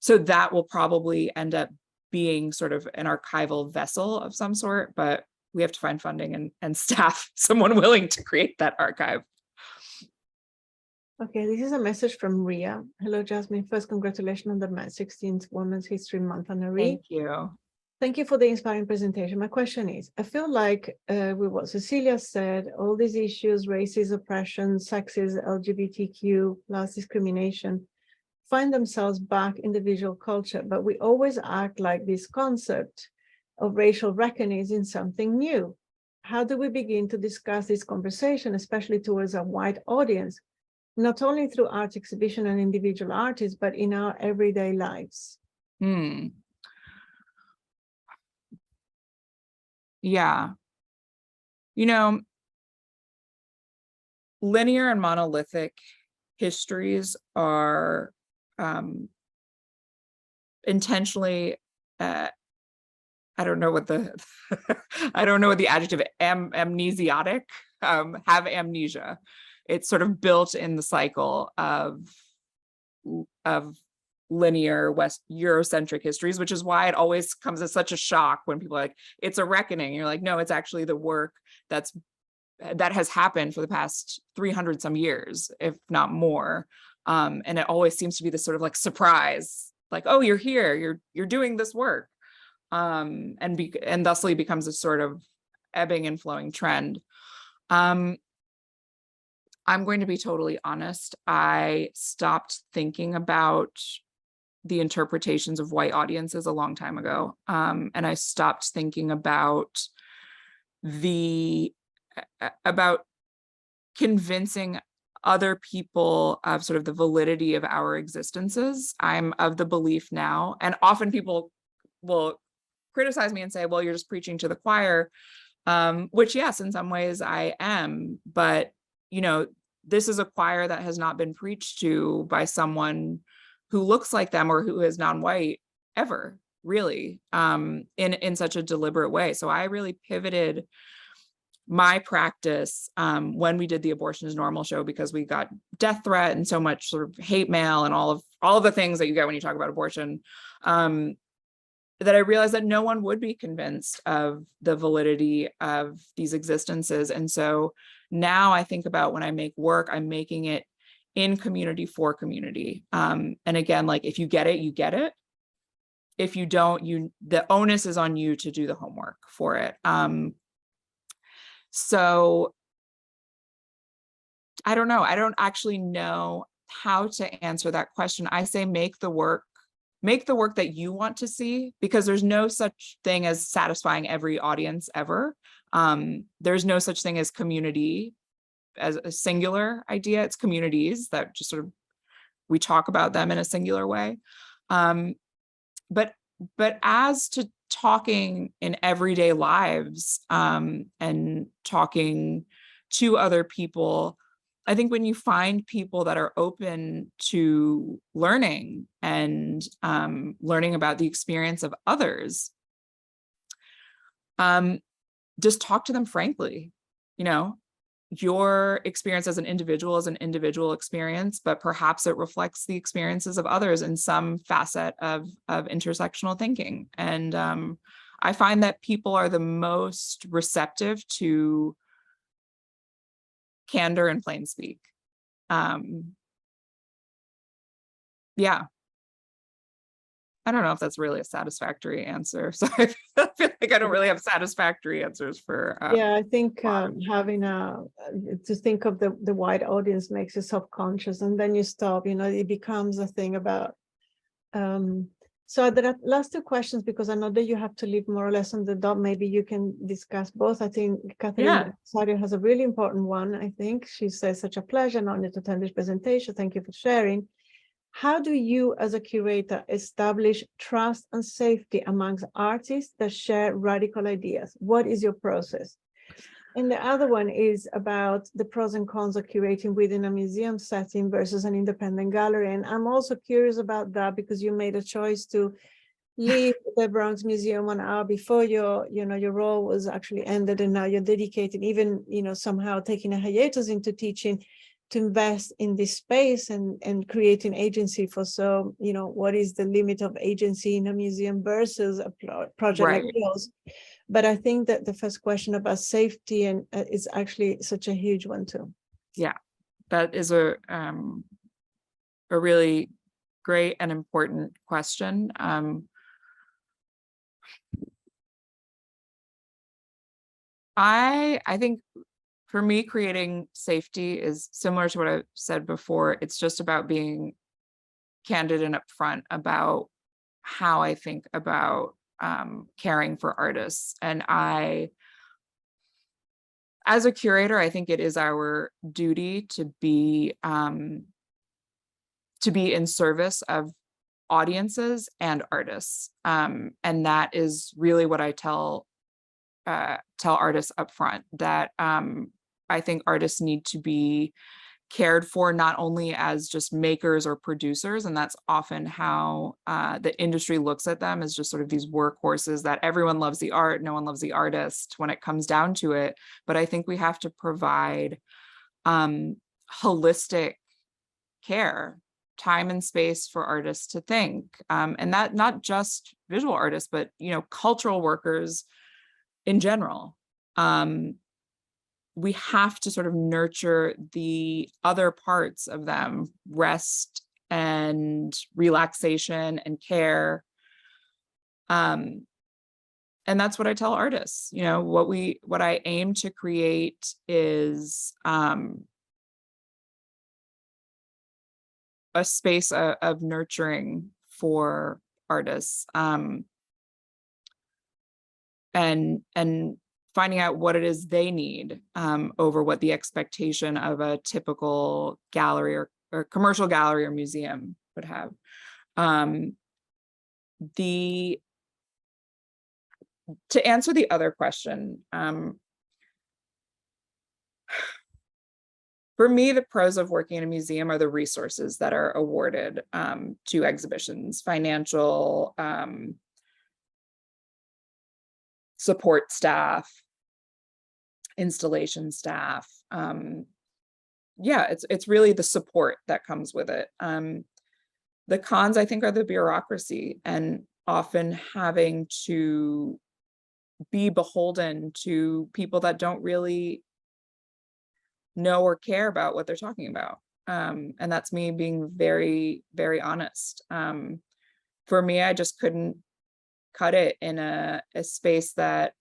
S3: So that will probably end up being sort of an archival vessel of some sort, but we have to find funding and staff someone willing to create that archive.
S1: Okay, this is a message from Ria. Hello, Jasmine. First, congratulations on the 16th Women's History Month anniversary.
S3: Thank you.
S1: Thank you for the inspiring presentation. My question is, I feel like with what Cecilia said, all these issues, racism, oppression, sexism, LGBTQ plus discrimination, find themselves back in the visual culture, but we always act like this concept of racial reckoning is in something new. How do we begin to discuss this conversation, especially towards a white audience, not only through art exhibition and individual artists, but in our everyday lives?
S3: Yeah. You know, linear and monolithic histories are intentionally, I don't know what the I don't know what the adjective amnesiotic, have amnesia. It's sort of built in the cycle of linear West Eurocentric histories, which is why it always comes as such a shock when people are like, it's a reckoning. You're like, no, it's actually the work that has happened for the past 300 some years, if not more. And it always seems to be this sort of like surprise, like, oh, you're here, you're doing this work. And thusly becomes a sort of ebbing and flowing trend. I'm going to be totally honest. I stopped thinking about the interpretations of white audiences a long time ago. And I stopped thinking about convincing other people of sort of the validity of our existences. I'm of the belief now, and often people will criticize me and say, well, you're just preaching to the choir, which yes, in some ways I am, but you know, this is a choir that has not been preached to by someone who looks like them or who is non-white ever, really, in such a deliberate way. So I really pivoted my practice when we did the Abortion is Normal show, because we got death threat and so much sort of hate mail and all of the things that you get when you talk about abortion, that I realized that no one would be convinced of the validity of these existences. And so now I think about when I make work, I'm making it in community for community. And again, like if you get it, you get it. if you don't, the onus is on you to do the homework for it. So I don't know. I don't actually know how to answer that question. I say make the work that you want to see, because there's no such thing as satisfying every audience ever. There's no such thing as community as a singular idea. It's communities that just sort of, we talk about them in a singular way. But as to talking in everyday lives, and talking to other people, I think when you find people that are open to learning and learning about the experience of others, just talk to them frankly. You know, your experience as an individual is an individual experience, but perhaps it reflects the experiences of others in some facet of intersectional thinking. And I find that people are the most receptive to candor and plain speak. Yeah. I don't know if that's really a satisfactory answer. So I feel like I don't really have satisfactory answers for.
S1: Yeah, I think having to think of the wide audience makes you self-conscious, and then you stop, it becomes a thing about. So the last two questions, because I know that you have to leave more or less on the dot, maybe you can discuss both. I think Catherine Sario has a really important one. I think she says, such a pleasure and honor to attend this presentation. Thank you for sharing. How do you as a curator establish trust and safety amongst artists that share radical ideas? What is your process? And the other one is about the pros and cons of curating within a museum setting versus an independent gallery. And I'm also curious about that, because you made a choice to leave the Bronx Museum 1 hour before your role was actually ended, and now you're dedicated, even somehow taking a hiatus into teaching, to invest in this space and creating agency for. So what is the limit of agency in a museum versus a project like yours? But I think that the first question about safety and is actually such a huge one too.
S3: Yeah, that is a really great and important question. I think for me, creating safety is similar to what I said before. It's just about being candid and upfront about how I think about caring for artists. And as a curator, I think it is our duty to be in service of audiences and artists. And that is really what I tell artists up front, that I think artists need to be cared for not only as just makers or producers, and that's often how the industry looks at them, as just sort of these workhorses that everyone loves the art, no one loves the artist when it comes down to it. But I think we have to provide holistic care, time and space for artists to think, and that not just visual artists, but cultural workers in general. We have to sort of nurture the other parts of them, rest and relaxation and care. And that's what I tell artists. What I aim to create is a space of nurturing for artists, and finding out what it is they need over what the expectation of a typical gallery or commercial gallery or museum would have. To answer the other question, for me, the pros of working in a museum are the resources that are awarded to exhibitions, financial, support staff, installation staff. Yeah, it's really the support that comes with it. The cons, I think, are the bureaucracy and often having to be beholden to people that don't really know or care about what they're talking about. And that's me being very, very honest. For me, I just couldn't cut it in a space that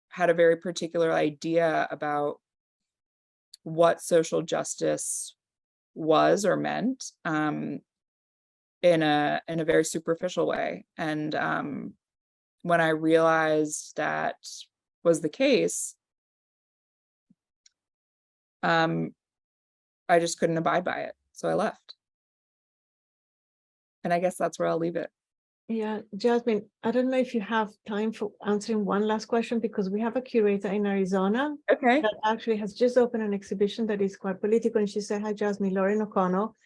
S3: had a very particular idea about what social justice was or meant, in a very superficial way. And when I realized that was the case, I just couldn't abide by it. So I left. And I guess that's where I'll leave it.
S1: Yeah, Jasmine, I don't know if you have time for answering one last question, because we have a curator in Arizona
S3: Okay.
S1: that actually has just opened an exhibition that is quite political. And she said, hi, Jasmine, Lauren O'Connell.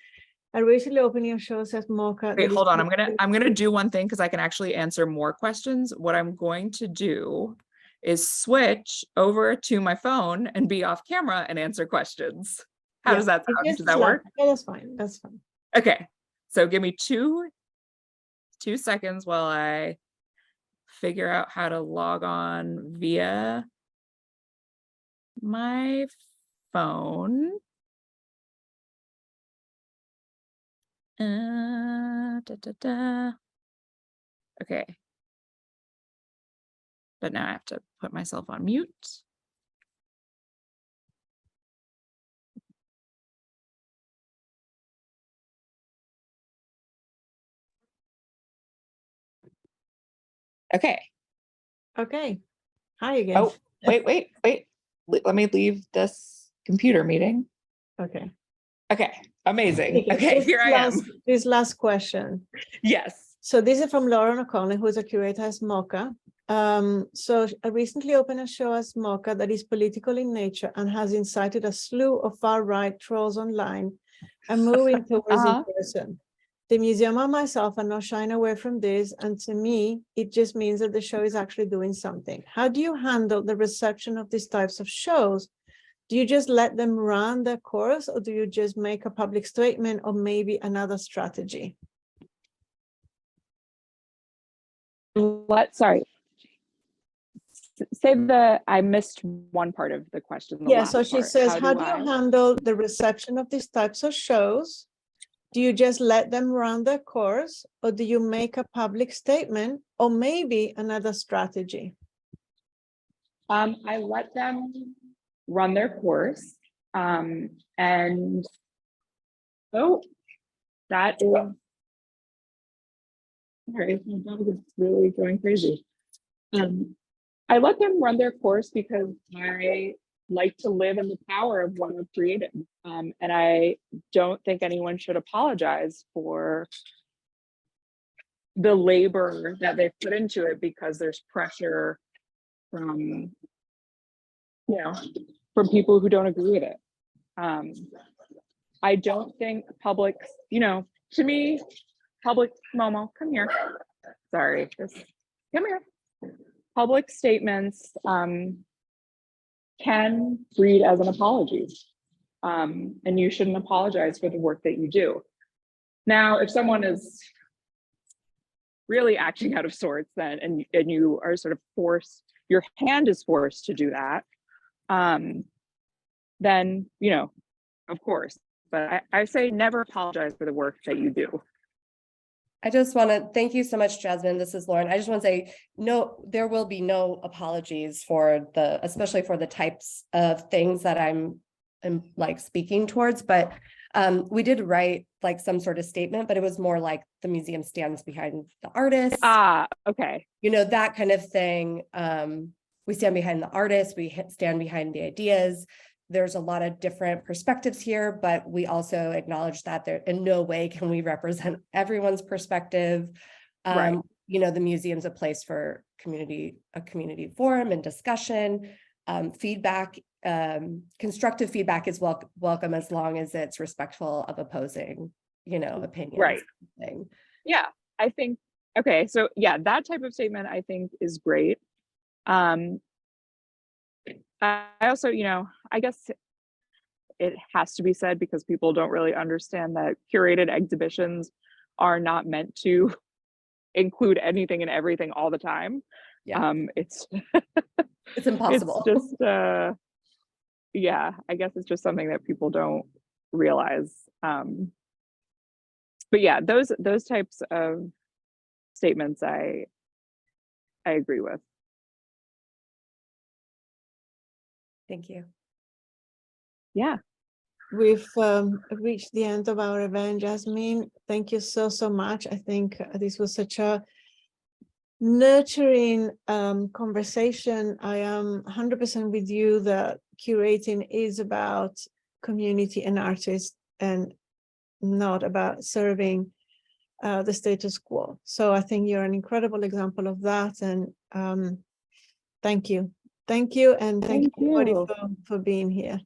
S1: I recently opened your show, says Mocha.
S3: Wait, hold on. I'm gonna do one thing because I can actually answer more questions. What I'm going to do is switch over to my phone and be off camera and answer questions. How does that sound? Does that work?
S1: Yeah, that's fine. That's fine.
S3: Okay. So give me two seconds while I figure out how to log on via my phone. Okay. But now I have to put myself on mute. Okay.
S1: Okay. Hi again.
S3: Oh, wait. Let me leave this computer meeting.
S1: Okay.
S3: Okay, amazing. Okay, here I am.
S1: This last question.
S3: Yes.
S1: So this is from Lauren O'Connell, who is a curator at Mocha. So I recently opened a show as Mocha that is political in nature and has incited a slew of far-right trolls online and moving towards in person. The museum and myself are not shying away from this, and to me, it just means that the show is actually doing something. How do you handle the reception of these types of shows? Do you just let them run their course, or do you just make a public statement, or maybe another strategy?
S4: Sorry. Say I missed one part of the question.
S1: Yeah, so she says, how do you handle the reception of these types of shows? Do you just let them run their course, or do you make a public statement, or maybe another strategy?
S4: I let them run their course. And that is, sorry, my dog is really going crazy. I let them run their course because I like to live in the power of what I've created. And I don't think anyone should apologize for the labor that they've put into it because there's pressure from, from people who don't agree with it. I don't think public, to me, public, Momo, come here. Sorry, come here. Public statements can read as an apology. And you shouldn't apologize for the work that you do. Now, if someone is really acting out of sorts, then and you are sort of forced, your hand is forced to do that, then of course. But I say never apologize for the work that you do.
S2: I just want to thank you so much, Jasmine. This is Lauren. I just want to say, no, there will be no apologies for especially for the types of things that I'm like speaking towards. But we did write like some sort of statement, but it was more like the museum stands behind the artist.
S4: Okay.
S2: That kind of thing. We stand behind the artist. We stand behind the ideas. There's a lot of different perspectives here, but we also acknowledge that there in no way can we represent everyone's perspective.
S4: Right.
S2: The museum's a place for a community forum and discussion. Feedback, constructive feedback is welcome as long as it's respectful of opposing, opinions.
S4: Right. Yeah, I think, okay. So yeah, that type of statement I think is great. I also, I guess it has to be said because people don't really understand that curated exhibitions are not meant to include anything and everything all the time.
S2: Yeah.
S4: It's
S2: impossible.
S4: It's just, yeah, I guess it's just something that people don't realize. But yeah, those types of statements, I I agree with.
S2: Thank you.
S4: Yeah.
S1: We've reached the end of our event, Jasmine. Thank you so, so much. I think this was such a nurturing conversation. I am 100% with you that curating is about community and artists and not about serving the status quo. So I think you're an incredible example of that. And thank you. Thank you. And thank you everybody for being here.